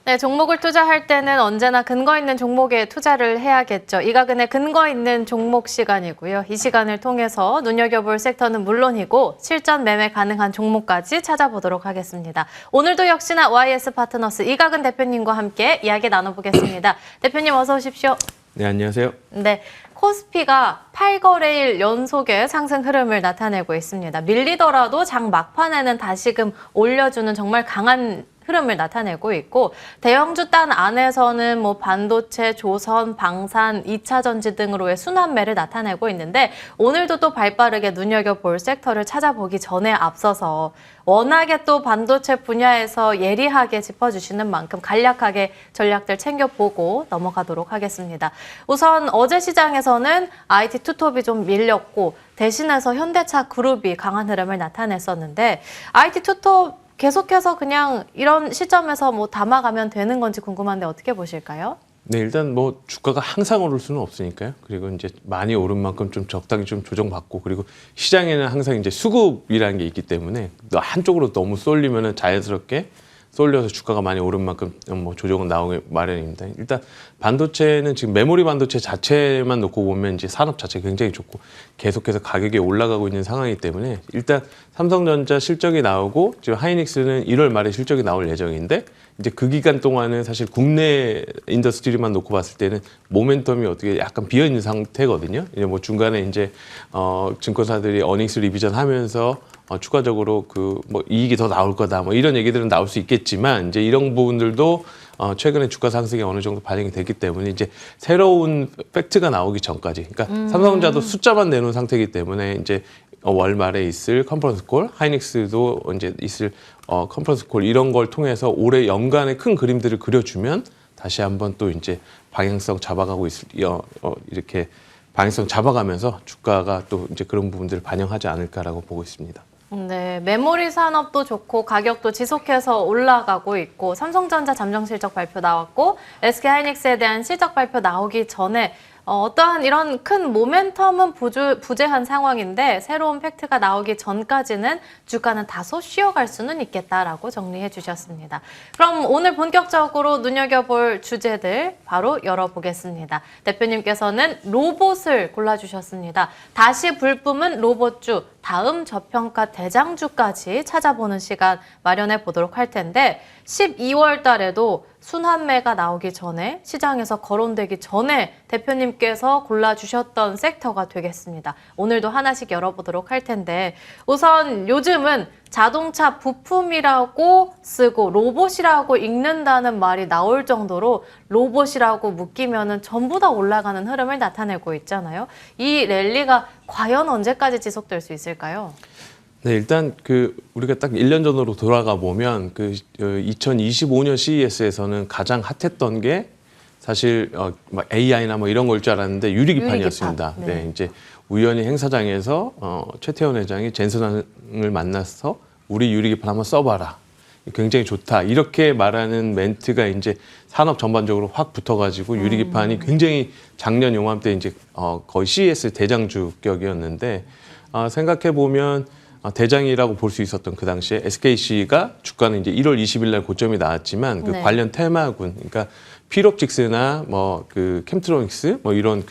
네, 종목을 투자할 때는 언제나 근거 있는 종목에 투자를 해야겠죠. 이가근의 근거 있는 종목 시간이고요. 이 시간을 통해서 눈여겨볼 섹터는 물론이고 실전 매매 가능한 종목까지 찾아보도록 하겠습니다. 오늘도 역시나 YS 파트너스 이가근 대표님과 함께 이야기 나눠보겠습니다. 대표님 어서 오십시오. 네, 안녕하세요. 네, 코스피가 8거래일 연속의 상승 흐름을 나타내고 있습니다. 밀리더라도 장 막판에는 다시금 올려주는 정말 강한 흐름을 나타내고 있고 대형주 단 안에서는 반도체, 조선, 방산, 2차 전지 등으로의 순환매를 나타내고 있는데 오늘도 또 발빠르게 눈여겨볼 섹터를 찾아보기 전에 앞서서 워낙에 또 반도체 분야에서 예리하게 짚어주시는 만큼 간략하게 전략들 챙겨보고 넘어가도록 하겠습니다. 우선 어제 시장에서는 IT 투톱이 좀 밀렸고 대신해서 현대차 그룹이 강한 흐름을 나타냈었는데 IT 투톱 계속해서 그냥 이런 시점에서 담아가면 되는 건지 궁금한데 어떻게 보실까요? 네, 일단 주가가 항상 오를 수는 없으니까요. 그리고 이제 많이 오른 만큼 좀 적당히 좀 조정받고 그리고 시장에는 항상 이제 수급이라는 게 있기 때문에 한쪽으로 너무 쏠리면은 자연스럽게 쏠려서 주가가 많이 오른 만큼 조정은 나오기 마련입니다. 일단 반도체는 지금 메모리 반도체 자체만 놓고 보면 이제 산업 자체 굉장히 좋고 계속해서 가격이 올라가고 있는 상황이기 때문에 일단 삼성전자 실적이 나오고 지금 하이닉스는 1월 말에 실적이 나올 예정인데 이제 그 기간 동안은 사실 국내 인더스트리만 놓고 봤을 때는 모멘텀이 어떻게 약간 비어 있는 상태거든요. 이제 중간에 이제 증권사들이 어닝스 리비전 하면서 추가적으로 이익이 더 나올 거다 이런 얘기들은 나올 수 있겠지만 이제 이런 부분들도 최근에 주가 상승이 어느 정도 반영이 됐기 때문에 이제 새로운 팩트가 나오기 전까지 그러니까 삼성전자도 숫자만 내놓은 상태이기 때문에 이제 월 말에 있을 컨퍼런스 콜, 하이닉스도 이제 있을 컨퍼런스 콜 이런 걸 통해서 올해 연간의 큰 그림들을 그려주면 다시 한번 또 이제 방향성 잡아가고 이렇게 방향성 잡아가면서 주가가 또 이제 그런 부분들을 반영하지 않을까라고 보고 있습니다. 네, 메모리 산업도 좋고 가격도 지속해서 올라가고 있고 삼성전자 잠정 실적 발표 나왔고 SK하이닉스에 대한 실적 발표 나오기 전에 어떠한 이런 큰 모멘텀은 부재한 상황인데 새로운 팩트가 나오기 전까지는 주가는 다소 쉬어갈 수는 있겠다라고 정리해 주셨습니다. 그럼 오늘 본격적으로 눈여겨볼 주제들 바로 열어보겠습니다. 대표님께서는 로봇을 골라주셨습니다. 다시 불뿜은 로봇주, 다음 저평가 대장주까지 찾아보는 시간 마련해 보도록 할 텐데 12월 달에도 순환매가 나오기 전에 시장에서 거론되기 전에 대표님께서 골라주셨던 섹터가 되겠습니다. 오늘도 하나씩 열어보도록 할 텐데 우선 요즘은 자동차 부품이라고 쓰고 로봇이라고 읽는다는 말이 나올 정도로 로봇이라고 묶이면은 전부 다 올라가는 흐름을 나타내고 있잖아요. 이 랠리가 과연 언제까지 지속될 수 있을까요? 네, 일단 우리가 딱 1년 전으로 돌아가 보면 2025년 CES에서는 가장 핫했던 게 사실 AI나 이런 걸 줄 알았는데 유리기판이었습니다. 유리기판. 네. 네, 이제 우연히 행사장에서 최태원 회장이 젠슨을 만나서 우리 유리기판 한번 써봐라. 굉장히 좋다. 이렇게 말하는 멘트가 이제 산업 전반적으로 확 붙어가지고 유리기판이 굉장히 작년 요맘때 이제 거의 CES 대장주격이었는데 생각해 보면 대장이라고 볼 수 있었던 그 당시에 SKC가 주가는 이제 1월 20일 날 고점이 나왔지만 그 네. 관련 테마군, 그러니까 필옵틱스나 캠트로닉스 이런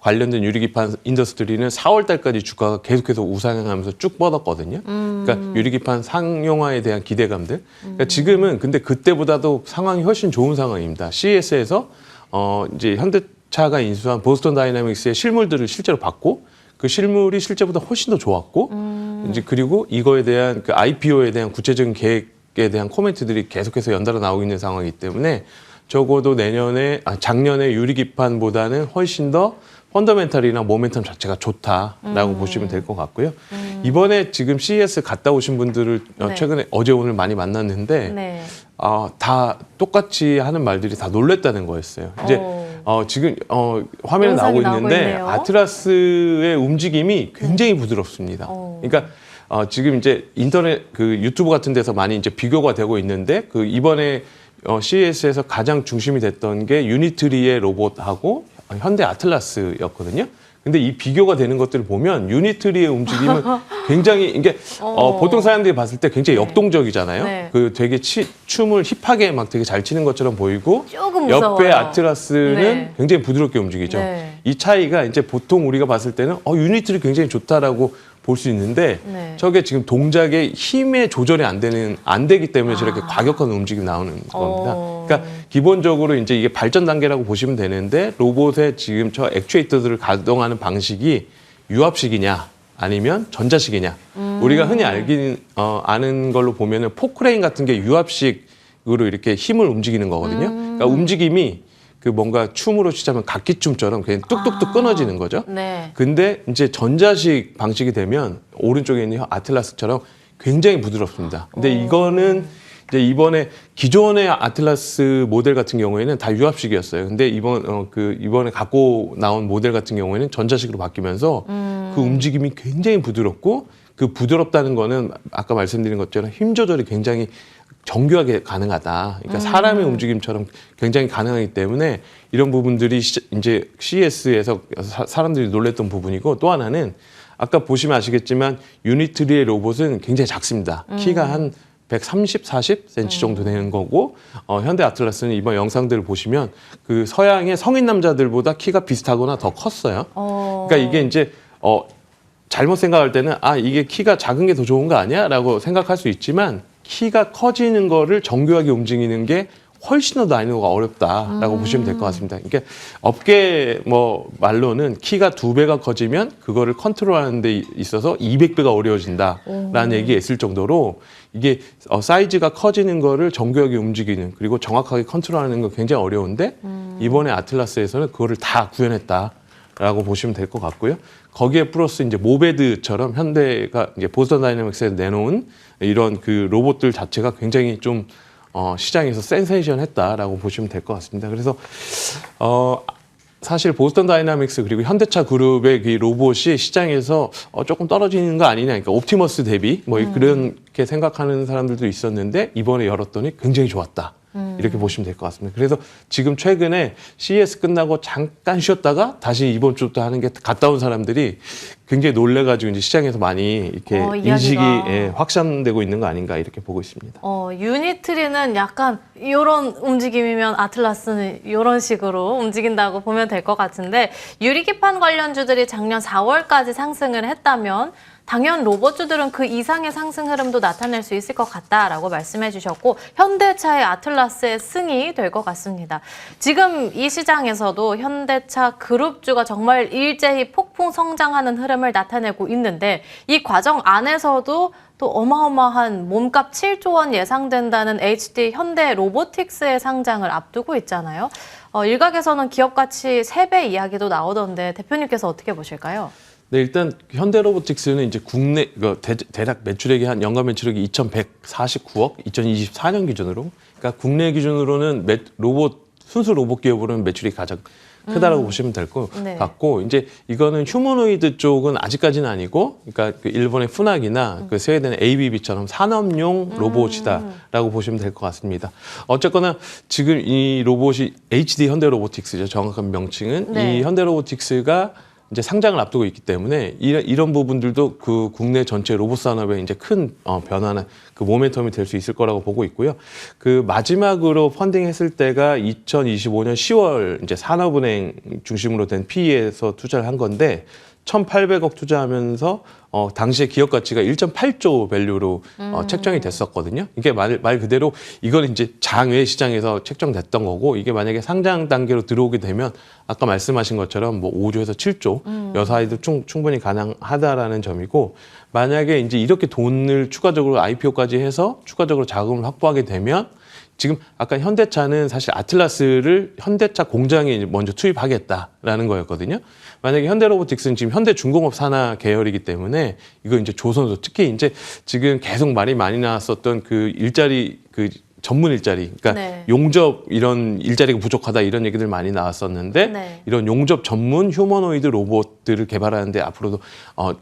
관련된 유리기판 인더스트리는 4월 달까지 주가가 계속해서 우상향하면서 쭉 뻗었거든요. 그러니까 유리기판 상용화에 대한 기대감들. 그러니까 지금은 근데 그때보다도 상황이 훨씬 좋은 상황입니다. CES에서 이제 현대차가 인수한 보스턴 다이나믹스의 실물들을 실제로 봤고 그 실물이 실제보다 훨씬 더 좋았고 이제 그리고 이거에 대한 IPO에 대한 구체적인 계획에 대한 코멘트들이 계속해서 연달아 나오고 있는 상황이기 때문에 적어도 작년에 유리기판보다는 훨씬 더 펀더멘탈이나 모멘텀 자체가 좋다라고 보시면 될 것 같고요. 이번에 지금 CES 갔다 오신 분들을 네. 최근에 어제 오늘 많이 만났는데 네. 다 똑같이 하는 말들이 다 놀랬다는 거였어요. 이제 지금 화면에 나오고 있는데 아트라스의 움직임이 굉장히 부드럽습니다. 그러니까 지금 이제 인터넷 유튜브 같은 데서 많이 이제 비교가 되고 있는데 이번에 CES에서 가장 중심이 됐던 게 유니트리의 로봇하고 현대 아틀라스였거든요. 근데 이 비교가 되는 것들을 보면 유니트리의 움직임은 굉장히 이게 보통 사람들이 봤을 때 굉장히 역동적이잖아요. 네. 그 되게 춤을 힙하게 막 되게 잘 치는 것처럼 보이고 조금 옆에 무서워요. 아틀라스는 네. 굉장히 부드럽게 움직이죠. 네. 이 차이가 이제 보통 우리가 봤을 때는 유니트리 굉장히 좋다라고 볼 수 있는데 네. 저게 지금 동작의 힘의 조절이 안 되기 때문에 저렇게 과격한 움직임이 나오는 겁니다. 그러니까 기본적으로 이제 이게 발전 단계라고 보시면 되는데 로봇의 지금 저 액추에이터들을 가동하는 방식이 유압식이냐 아니면 전자식이냐. 우리가 흔히 아는 걸로 보면은 포크레인 같은 게 유압식으로 이렇게 힘을 움직이는 거거든요. 그러니까 움직임이 그 뭔가 춤으로 치자면 각기춤처럼 그냥 뚝뚝뚝 끊어지는 거죠. 네. 근데 이제 전자식 방식이 되면 오른쪽에 있는 아틀라스처럼 굉장히 부드럽습니다. 근데 이거는 이제 이번에 기존의 아틀라스 모델 같은 경우에는 다 유압식이었어요. 근데 이번에 갖고 나온 모델 같은 경우에는 전자식으로 바뀌면서 그 움직임이 굉장히 부드럽고 그 부드럽다는 거는 아까 말씀드린 것처럼 힘 조절이 굉장히 정교하게 가능하다. 그러니까 사람의 움직임처럼 굉장히 가능하기 때문에 이런 부분들이 이제 CES에서 사람들이 놀랬던 부분이고 또 하나는 아까 보시면 아시겠지만 유니트리의 로봇은 굉장히 작습니다. 키가 한 130, 40cm 정도 되는 거고 현대 아틀라스는 이번 영상들을 보시면 그 서양의 성인 남자들보다 키가 비슷하거나 더 컸어요. 그러니까 이게 이제 잘못 생각할 때는 이게 키가 작은 게 더 좋은 거 아니야? 라고 생각할 수 있지만 키가 커지는 거를 정교하게 움직이는 게 훨씬 더 난이도가 어렵다라고 보시면 될 것 같습니다. 그러니까 업계 말로는 키가 2배가 커지면 그거를 컨트롤하는 데 있어서 200배가 어려워진다라는 얘기가 있을 정도로 이게 사이즈가 커지는 거를 정교하게 움직이는 그리고 정확하게 컨트롤하는 거 굉장히 어려운데 이번에 아틀라스에서는 그거를 다 구현했다라고 보시면 될 것 같고요. 거기에 플러스 이제 모베드처럼 현대가 이제 보스턴 다이내믹스에서 내놓은 이런 그 로봇들 자체가 굉장히 좀 시장에서 센세이션했다라고 보시면 될 것 같습니다. 그래서 사실 보스턴 다이내믹스 그리고 현대차 그룹의 그 로봇이 시장에서 조금 떨어지는 거 아니냐, 그러니까 옵티머스 대비 그렇게 생각하는 사람들도 있었는데 이번에 열었더니 굉장히 좋았다. 이렇게 보시면 될 것 같습니다. 그래서 지금 최근에 CES 끝나고 잠깐 쉬었다가 다시 이번 주부터 하는 게 갔다 온 사람들이 굉장히 놀래가지고 이제 시장에서 많이 이렇게 인식이 확산되고 있는 거 아닌가 이렇게 보고 있습니다. 유니트리는 약간 이런 움직임이면 아틀라스는 이런 식으로 움직인다고 보면 될 것 같은데 유리기판 관련주들이 작년 4월까지 상승을 했다면 당연 로봇주들은 그 이상의 상승 흐름도 나타낼 수 있을 것 같다라고 말씀해 주셨고 현대차의 아틀라스의 승이 될 것 같습니다. 지금 이 시장에서도 현대차 그룹주가 정말 일제히 폭풍 성장하는 흐름을 나타내고 있는데 이 과정 안에서도 또 어마어마한 몸값 7조 원 예상된다는 HD 현대 로보틱스의 상장을 앞두고 있잖아요. 일각에서는 기업 가치 3배 이야기도 나오던데 대표님께서 어떻게 보실까요? 네, 일단 현대로보틱스는 이제 국내 대략 매출액이 한 연간 매출액이 2,149억, 2024년 기준으로. 그러니까 국내 기준으로는 순수 로봇 기업으로는 매출이 가장 크다라고 보시면 될 것 같고, 이제 이거는 휴머노이드 쪽은 아직까지는 아니고, 그러니까 그 일본의 푸나기나 그 스웨덴의 ABB처럼 산업용 로봇이다라고 보시면 될 것 같습니다. 어쨌거나 지금 이 로봇이 HD 현대로보틱스죠. 정확한 명칭은 이 현대로보틱스가 이제 상장을 앞두고 있기 때문에 이런 부분들도 그 국내 전체 로봇 산업에 이제 큰 변화나 그 모멘텀이 될 수 있을 거라고 보고 있고요. 그 마지막으로 펀딩했을 때가 2025년 10월 이제 산업은행 중심으로 된 PE에서 투자를 한 건데 1,800억 투자하면서 당시에 기업 가치가 1.8조 밸류로 책정이 됐었거든요. 이게 말 그대로 이건 이제 장외 시장에서 책정됐던 거고 이게 만약에 상장 단계로 들어오게 되면 아까 말씀하신 것처럼 5조에서 7조 여사이도 충분히 가능하다라는 점이고 만약에 이제 이렇게 돈을 추가적으로 IPO까지 해서 추가적으로 자금을 확보하게 되면 지금 아까 현대차는 사실 아틀라스를 현대차 공장에 먼저 투입하겠다라는 거였거든요. 만약에 현대로보틱스는 지금 현대중공업 산하 계열이기 때문에 이거 이제 조선소 특히 이제 지금 계속 말이 많이 나왔었던 그 일자리 그 전문 일자리, 그러니까 용접 이런 일자리가 부족하다 이런 얘기들 많이 나왔었는데 이런 용접 전문 휴머노이드 로봇들을 개발하는데 앞으로도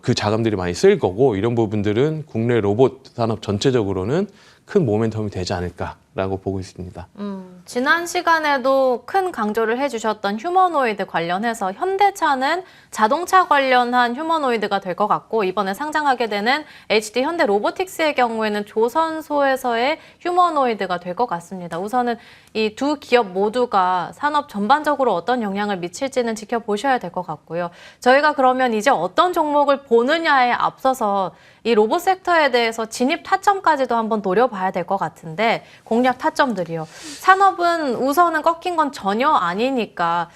그 자금들이 많이 쓰일 거고 이런 부분들은 국내 로봇 산업 전체적으로는 큰 모멘텀이 되지 않을까라고 보고 있습니다. 지난 시간에도 큰 강조를 해주셨던 휴머노이드 관련해서 현대차는 자동차 관련한 휴머노이드가 될 것 같고 이번에 상장하게 되는 HD 현대 로보틱스의 경우에는 조선소에서의 휴머노이드가 될 것 같습니다. 우선은 이 두 기업 모두가 산업 전반적으로 어떤 영향을 미칠지는 지켜보셔야 될 것 같고요. 저희가 그러면 이제 어떤 종목을 보느냐에 앞서서 이 로봇 섹터에 대해서 진입 타점까지도 한번 노려봐야 될 것 같은데 공략 타점들이요. 산업은 우선은 꺾인 건 전혀 아니니까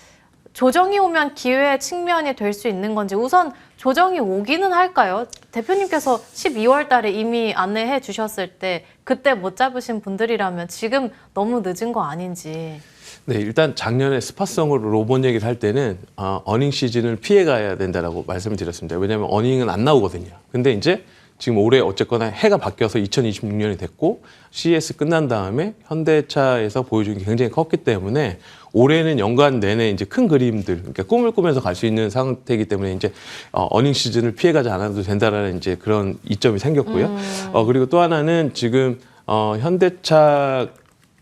조정이 오면 기회의 측면이 될 수 있는 건지 우선 조정이 오기는 할까요? 대표님께서 12월 달에 이미 안내해 주셨을 때 그때 못 잡으신 분들이라면 지금 너무 늦은 거 아닌지. 네, 일단 작년에 스파성으로 로봇 얘기를 할 때는 어닝 시즌을 피해가야 된다라고 말씀을 드렸습니다. 왜냐하면 어닝은 안 나오거든요. 근데 이제 지금 올해 어쨌거나 해가 바뀌어서 2026년이 됐고 CES 끝난 다음에 현대차에서 보여준 게 굉장히 컸기 때문에 올해는 연간 내내 이제 큰 그림들, 그러니까 꿈을 꾸면서 갈 수 있는 상태이기 때문에 이제 어닝 시즌을 피해가지 않아도 된다라는 이제 그런 이점이 생겼고요. 그리고 또 하나는 지금 현대차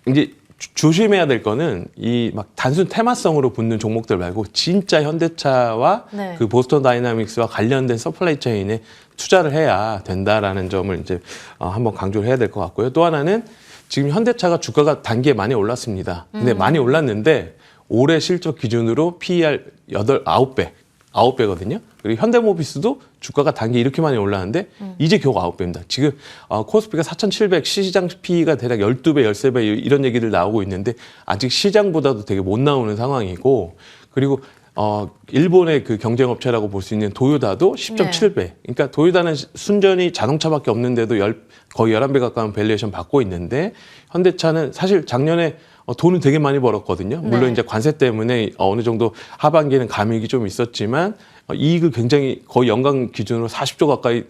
이제 조심해야 될 거는 이 막 단순 테마성으로 붙는 종목들 말고 진짜 현대차와 네. 그 보스턴 다이나믹스와 관련된 서플라이 체인에 투자를 해야 된다라는 점을 이제 한번 강조를 해야 될 것 같고요. 또 하나는 지금 현대차가 주가가 단기에 많이 올랐습니다. 근데 많이 올랐는데 올해 실적 기준으로 PER 9배거든요. 그리고 현대모비스도 주가가 단기에 이렇게 많이 올랐는데 이제 겨우 9배입니다. 지금 코스피가 4,700, 시장 PE가 대략 12배, 13배 이런 얘기들 나오고 있는데 아직 시장보다도 되게 못 나오는 상황이고 그리고 일본의 그 경쟁업체라고 볼 수 있는 도요다도 10.7배. 그러니까 도요다는 순전히 자동차밖에 없는데도 거의 11배 가까운 밸류에이션 받고 있는데 현대차는 사실 작년에 돈을 되게 많이 벌었거든요. 물론 네. 이제 관세 때문에 어느 정도 하반기에는 감익이 좀 있었지만 이익을 굉장히 거의 연간 기준으로 40조 가까이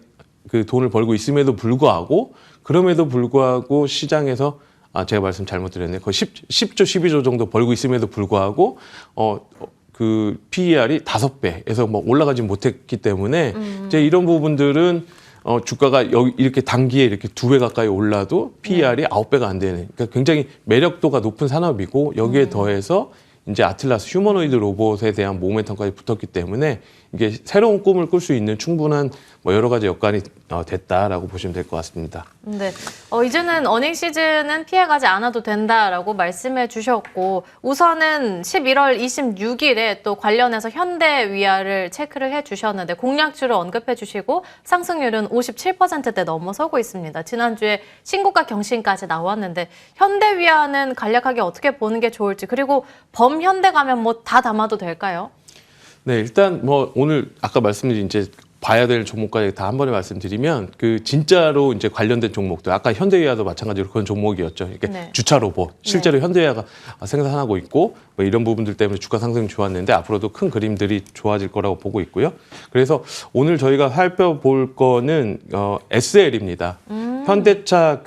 그 돈을 벌고 있음에도 불구하고 그럼에도 불구하고 시장에서 제가 말씀 잘못 드렸네요. 거의 10조, 12조 정도 벌고 있음에도 불구하고 그 PER이 5배에서 뭐 올라가지 못했기 때문에 이제 이런 부분들은 주가가 이렇게 단기에 이렇게 2배 가까이 올라도 PER이 9배가 안 되는. 그러니까 굉장히 매력도가 높은 산업이고 여기에 더해서 이제 아틀라스 휴머노이드 로봇에 대한 모멘텀까지 붙었기 때문에 이게 새로운 꿈을 꿀 수 있는 충분한 뭐 여러 가지 여건이 됐다라고 보시면 될 것 같습니다. 네, 이제는 어닝 시즌은 피해가지 않아도 된다라고 말씀해 주셨고 우선은 11월 26일에 또 관련해서 현대위아를 체크를 해 주셨는데 공략주를 언급해 주시고 상승률은 57%대 넘어서고 있습니다. 지난주에 신고가 경신까지 나왔는데 현대위아는 간략하게 어떻게 보는 게 좋을지 그리고 범현대 가면 뭐 다 담아도 될까요? 네, 일단 뭐 오늘 아까 말씀드린 이제 봐야 될 종목까지 다 한 번에 말씀드리면 그 진짜로 이제 관련된 종목들 아까 현대위아도 마찬가지로 그런 종목이었죠. 이게 네. 주차 로봇 실제로 현대위아가 생산하고 있고 뭐 이런 부분들 때문에 주가 상승이 좋았는데 앞으로도 큰 그림들이 좋아질 거라고 보고 있고요. 그래서 오늘 저희가 살펴볼 거는 SL입니다. 현대차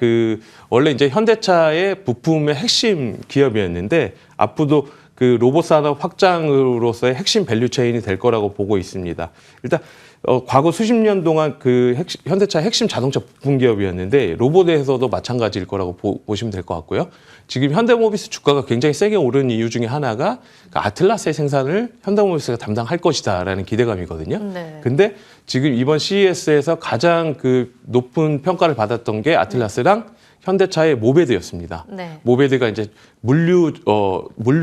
원래 이제 현대차의 부품의 핵심 기업이었는데 앞으로도 그 로봇 산업 확장으로서의 핵심 밸류 체인이 될 거라고 보고 있습니다. 일단 과거 수십 년 동안 현대차 핵심 자동차 부품 기업이었는데 로봇에서도 마찬가지일 거라고 보시면 될 것 같고요. 지금 현대모비스 주가가 굉장히 세게 오른 이유 중에 하나가 그 아틀라스의 생산을 현대모비스가 담당할 것이다라는 기대감이거든요. 네. 근데 지금 이번 CES에서 가장 그 높은 평가를 받았던 게 아틀라스랑 현대차의 모베드였습니다. 네. 모베드가 이제 물류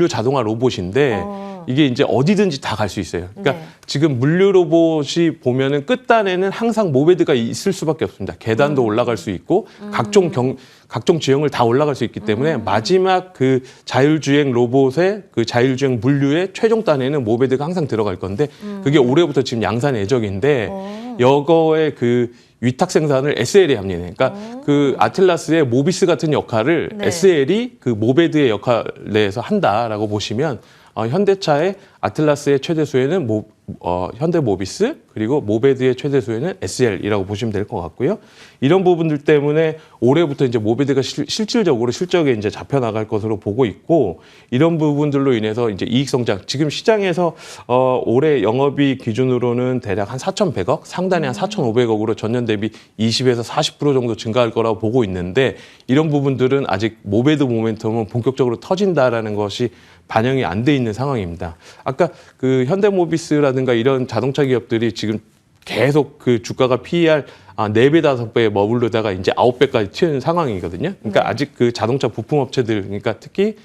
자동화 로봇인데 이게 이제 어디든지 다 갈 수 있어요. 그러니까 네. 지금 물류 로봇이 보면은 끝단에는 항상 모베드가 있을 수밖에 없습니다. 계단도 올라갈 수 있고 각종 지형을 다 올라갈 수 있기 때문에 마지막 그 자율주행 로봇의 그 자율주행 물류의 최종단에는 모베드가 항상 들어갈 건데 그게 올해부터 지금 양산 예정인데 여거의 그 위탁 생산을 SL이 합니다. 그러니까 그 아틀라스의 모비스 같은 역할을 네. SL이 그 모베드의 역할에서 한다라고 보시면 현대차의 아틀라스의 최대 수혜는 현대모비스 그리고 모베드의 최대 수혜는 SL이라고 보시면 될 것 같고요. 이런 부분들 때문에 올해부터 이제 모베드가 실질적으로 실적에 이제 잡혀 나갈 것으로 보고 있고 이런 부분들로 인해서 이제 이익 성장 지금 시장에서 올해 영업이익 기준으로는 대략 한 4,100억 상단에 한 4,500억으로 전년 대비 20에서 40% 정도 증가할 거라고 보고 있는데 이런 부분들은 아직 모베드 모멘텀은 본격적으로 터진다라는 것이 반영이 안 돼 있는 상황입니다. 아까 그 현대모비스라든가 이런 자동차 기업들이 지금 계속 그 주가가 PER 4배, 5배에 머무르다가 이제 9배까지 튀는 상황이거든요. 그러니까 아직 그 자동차 부품 업체들, 그러니까 특히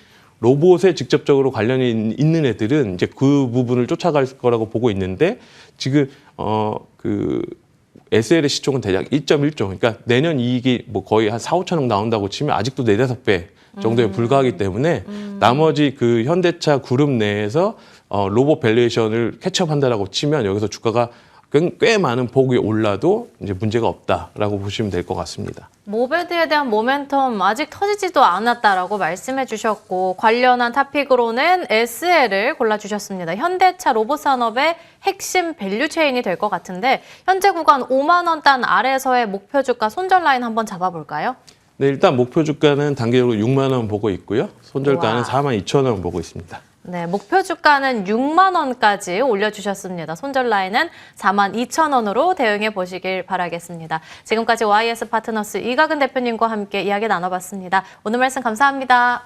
로봇에 직접적으로 관련이 있는 애들은 이제 그 부분을 쫓아갈 거라고 보고 있는데 지금 그 SL의 시총은 대략 1.1조. 그러니까 내년 이익이 뭐 거의 한 4, 5천억 나온다고 치면 아직도 4, 5배 정도에 불과하기 때문에 나머지 그 현대차 그룹 내에서 로봇 밸류에이션을 캐치업한다라고 치면 여기서 주가가 꽤 많은 폭이 올라도 이제 문제가 없다라고 보시면 될 것 같습니다. 모베드에 대한 모멘텀 아직 터지지도 않았다라고 말씀해 주셨고 관련한 토픽으로는 SL을 골라주셨습니다. 현대차 로봇 산업의 핵심 밸류 체인이 될 것 같은데 현재 구간 5만 원 단 아래에서의 목표 주가 손절 라인 한번 잡아볼까요? 네, 일단 목표 주가는 단기적으로 6만 원 보고 있고요. 손절가는 우와. 4만 2천 원 보고 있습니다. 네, 목표 주가는 6만 원까지 올려주셨습니다. 손절 라인은 4만 2천 원으로 대응해 보시길 바라겠습니다. 지금까지 YS 파트너스 이가근 대표님과 함께 이야기 나눠봤습니다. 오늘 말씀 감사합니다.